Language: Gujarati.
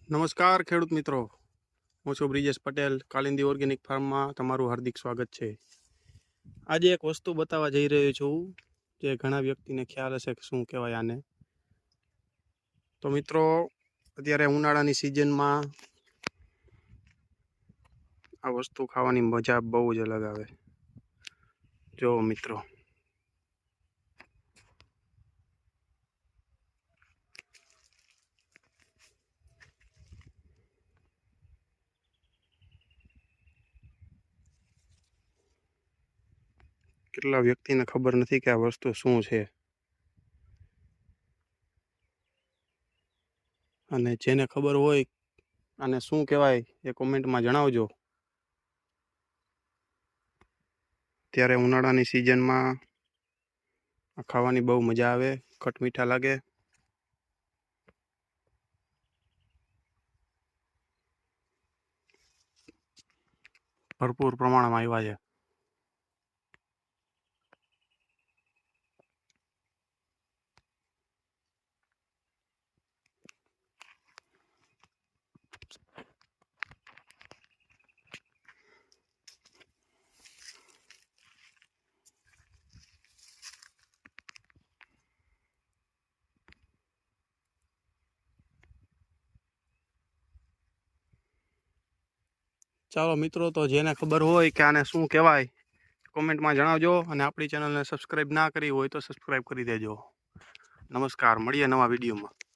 નમસ્કાર ખેડૂત મિત્રો, હું છું બ્રિજેશ પટેલ. કાલિંદી ઓર્ગેનિક ફાર્મમાં તમારું હાર્દિક સ્વાગત છે. આજે એક વસ્તુ બતાવવા જઈ રહ્યો છું જે ઘણા વ્યક્તિને ખ્યાલ હશે કે શું કહેવાય આને. તો મિત્રો, અત્યારે ઉનાળાની સિઝનમાં આ વસ્તુ ખાવાની મજા બહુ જ અલગ આવે. જો મિત્રો, કેટલા વ્યક્તિને ખબર નથી કે આ વસ્તુ શું છે, અને જેને ખબર હોય આને શું કહેવાય એ કોમેન્ટમાં જણાવજો. ત્યારે ઉનાળાની સિઝનમાં આ ખાવાની બહુ મજા આવે, ખટમીઠા લાગે. ભરપૂર પ્રમાણમાં આવ્યા છે. ચાલો મિત્રો, તો જેને ખબર હોય કે આને શું કહેવાય કોમેન્ટમાં જણાવજો, અને આપણી ચેનલને સબસ્ક્રાઈબ ના કરી હોય તો સબસ્ક્રાઈબ કરી દેજો. નમસ્કાર, મળીએ નવા વિડીયોમાં.